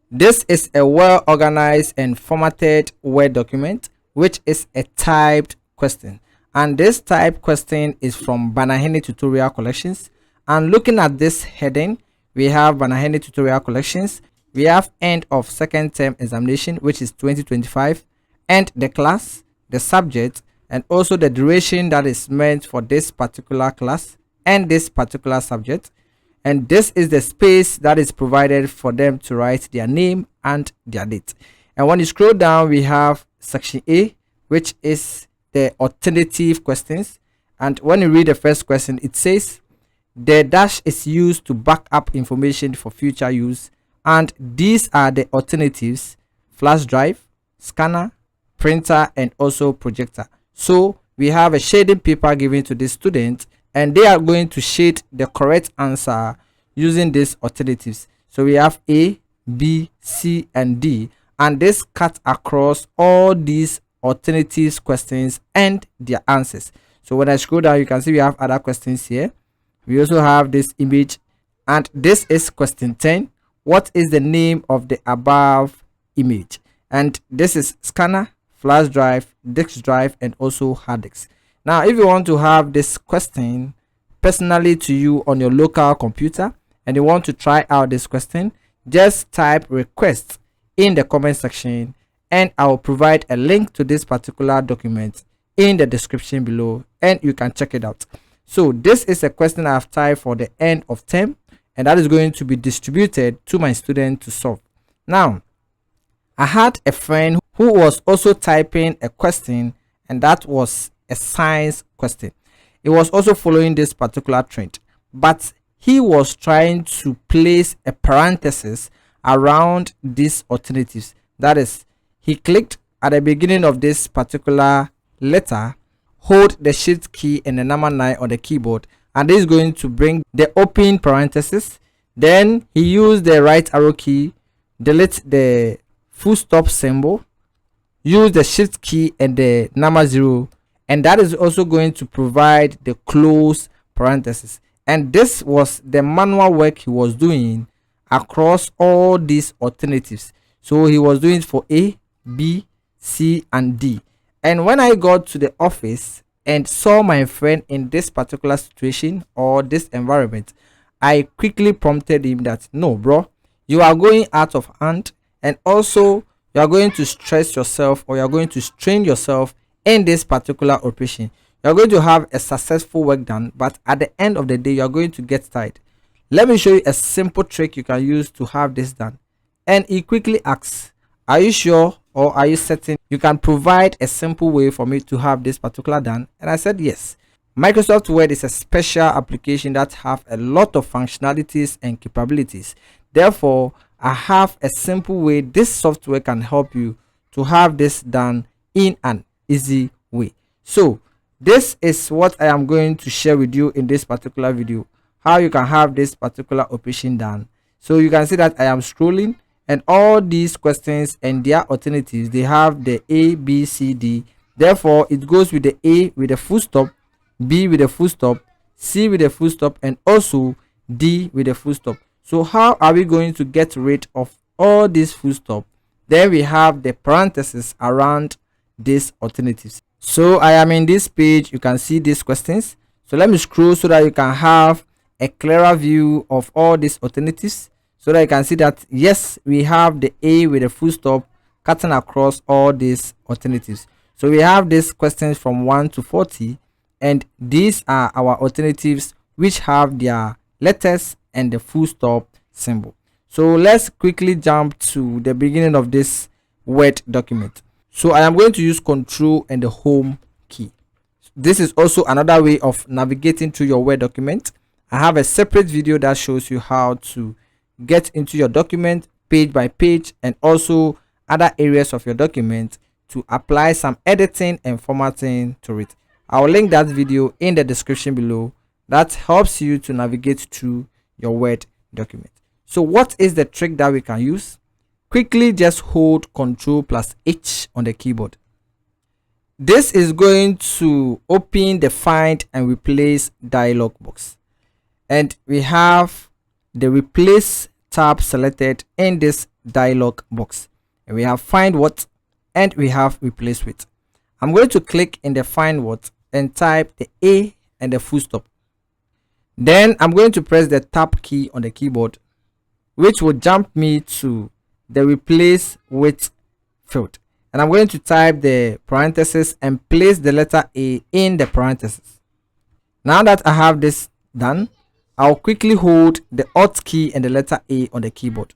This is a well organized and formatted Word document, which is a typed question. And this typed question is from Banahini Tutorial Collections. And looking at this heading, we have Banahini Tutorial Collections. We have end of second term examination, which is 2025, and the class, the subject, and also the duration that is meant for this particular class and this particular subject. And this is the space that is provided for them to write their name and their date. And when you scroll down, we have section A, which is the alternative questions. And when you read the first question, it says the dash is used to back up information for future use, and these are the alternatives: flash drive, scanner, printer, and also projector. So we have a shading paper given to the student, and they are going to shade the correct answer using these alternatives. So we have A, B, C, and D, and this cut across all these alternatives questions and their answers. So when I scroll down, you can see we have other questions here. We also have this image, and this is question 10. What is the name of the above image? And this is scanner, flash drive, disk drive, and also hard disk. Now, if you want to have this question personally to you on your local computer and you want to try out this question, just type request in the comment section, and I will provide a link to this particular document in the description below, and you can check it out. So this is a question I have typed for the end of term, and that is going to be distributed to my student to solve. Now, I had a friend who was also typing a question, and that was a science question. He was also following this particular trend, but he was trying to place a parenthesis around these alternatives. That is, he clicked at the beginning of this particular letter, hold the shift key and the number 9 on the keyboard, and this is going to bring the open parenthesis. Then he used the right arrow key, delete the full stop symbol, use the shift key and the number 0, and that is also going to provide the close parenthesis. And this was the manual work he was doing across all these alternatives. So he was doing it for A, B, C, and D. And when I got to the office and saw my friend in this particular situation or this environment, I quickly prompted him that, no, bro, you are going out of hand, and also you are going to stress yourself, or you are going to strain yourself in this particular operation. You are going to have a successful work done, but at the end of the day, you are going to get tired. Let me show you a simple trick you can use to have this done. And he quickly asks, are you sure, or are you certain you can provide a simple way for me to have this particular done? And I said yes. Microsoft Word is a special application that have a lot of functionalities and capabilities. Therefore, I have a simple way this software can help you to have this done in an easy way. So this is what I am going to share with you in this particular video, how you can have this particular operation done. So you can see that I am scrolling, and all these questions and their alternatives, they have the A, B, C, D. Therefore, it goes with the A with the full stop, B with the full stop, C with the full stop, and also D with the full stop. So how are we going to get rid of all these full stop? Then we have the parentheses around these alternatives. So I am in this page. You can see these questions. So let me scroll so that you can have a clearer view of all these alternatives, so that you can see that yes, we have the A with a full stop cutting across all these alternatives. So we have these questions from 1 to 40, and these are our alternatives which have their letters and the full stop symbol. So let's quickly jump to the beginning of this Word document. So I am going to use Control and the Home key. This is also another way of navigating through your Word document. I have a separate video that shows you how to get into your document page by page, and also other areas of your document to apply some editing and formatting to it. I will link that video in the description below. That helps you to navigate through your Word document. So what is the trick that we can use? Quickly just hold Ctrl+H on the keyboard. This is going to open the find and replace dialog box, and we have the replace tab selected in this dialog box, and we have find what and we have replace with. I'm going to click in the find what and type the A and the full stop. Then I'm going to press the tab key on the keyboard, which will jump me to the replace with field, and I'm going to type the parenthesis and place the letter A in the parenthesis. Now that I have this done, I'll quickly hold the Alt key and the letter A on the keyboard.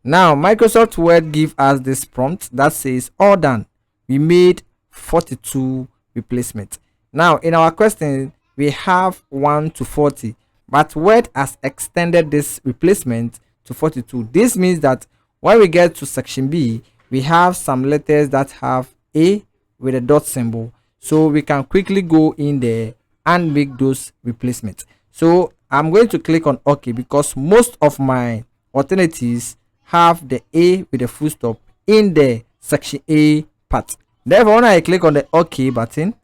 Now Microsoft Word gives us this prompt that says all done. We made 42 replacements. Now in our question we have 1 to 40, but Word has extended this replacement to 42. This means that when we get to section B, we have some letters that have A with a dot symbol, so we can quickly go in there and make those replacements. So I'm going to click on OK because most of my alternatives have the A with a full stop in the section A part. Therefore, when I click on the OK button,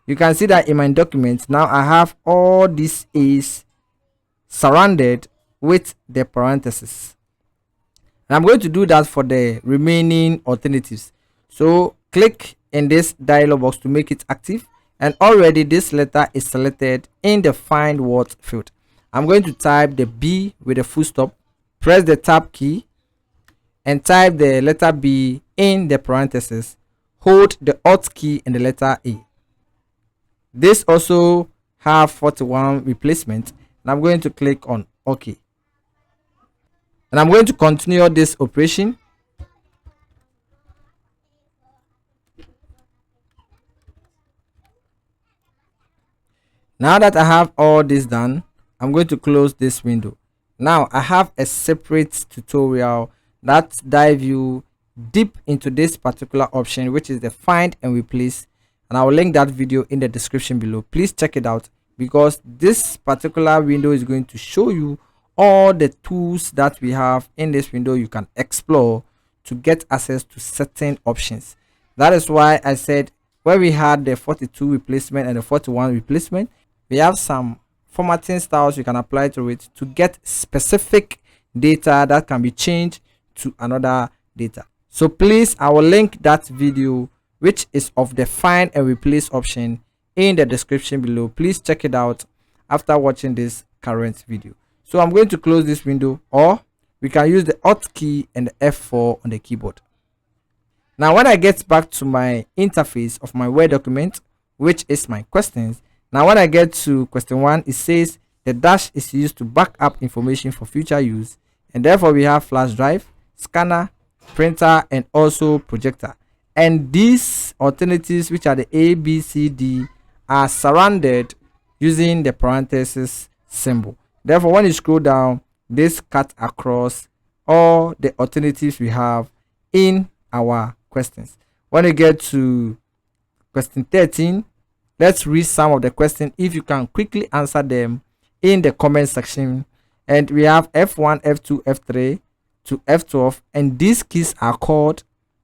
you can see that in my document now I have all these A's surrounded with the parentheses. And I'm going to do that for the remaining alternatives. So click in this dialog box to make it active, and already this letter is selected in the find word field. I'm going to type the B with a full stop, press the tab key and type the letter B in the parentheses, hold the Alt key and the letter A. This also have 41 replacement, and I'm going to click on OK. And I'm going to continue this operation. Now that I have all this done, I'm going to close this window. Now I have a separate tutorial that dive you deep into this particular option, which is the find and replace, and I will link that video in the description below. Please check it out because this particular window is going to show you all the tools that we have in this window you can explore to get access to certain options. That is why I said where we had the 42 replacement and the 41 replacement, we have some formatting styles you can apply to it to get specific data that can be changed to another data. So please, I will link that video which is of the find and replace option in the description below. Please check it out after watching this current video. So I'm going to close this window, or we can use the Alt key and the F4 on the keyboard. Now when I get back to my interface of my Word document, which is my questions, now when I get to question 1, it says the dash is used to back up information for future use, and therefore we have flash drive, scanner, printer, and also projector. And these alternatives, which are the A, B, C, D, are surrounded using the parenthesis symbol. Therefore, when you scroll down, this cut across all the alternatives we have in our questions. When you get to question 13, let's read some of the questions. If you can quickly answer them in the comment section. And we have F1, F2, F3 to F12, and these keys are called,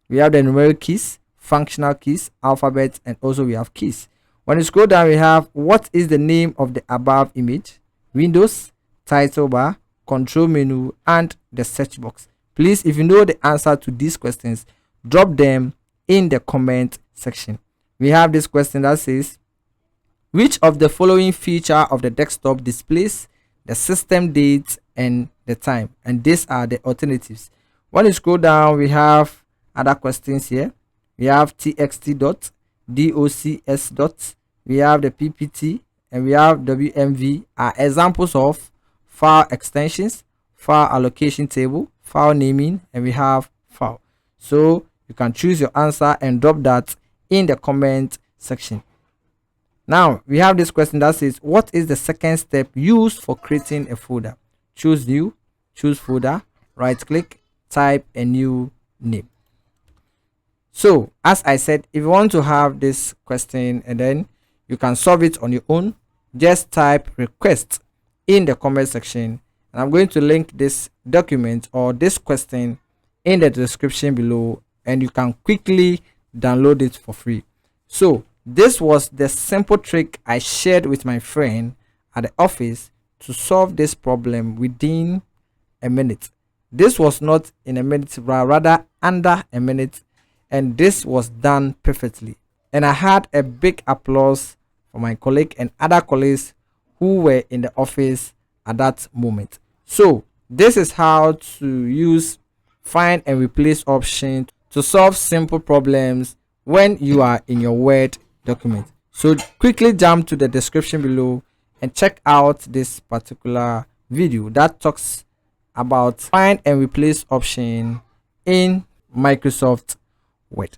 we have the numeric keys, functional keys, alphabet, and also we have keys. When you scroll down, we have what is the name of the above image, Windows, title bar, control menu, and the search box. Please, if you know the answer to these questions, drop them in the comment section. We have this question that says, which of the following feature of the desktop displays the system date and the time? And these are the alternatives. When you scroll down, we have other questions here. We have txt dot, docs dot, we have the ppt, and we have wmv are examples of file extensions, file allocation table, file naming, and we have file. So you can choose your answer and drop that in the comment section. Now we have this question that says, what is the second step used for creating a folder? Choose new, choose folder, right click, type a new name. So as I said, if you want to have this question and then you can solve it on your own, just type request in the comment section, and I'm going to link this document or this question in the description below, and you can quickly download it for free. So this was the simple trick I shared with my friend at the office to solve this problem within a minute. This was not in a minute, but rather under a minute, and this was done perfectly. And I had a big applause for my colleague and other colleagues who were in the office at that moment. So this is how to use find and replace option to solve simple problems when you are in your Word document. So quickly jump to the description below and check out this particular video that talks about find and replace option in Microsoft Word.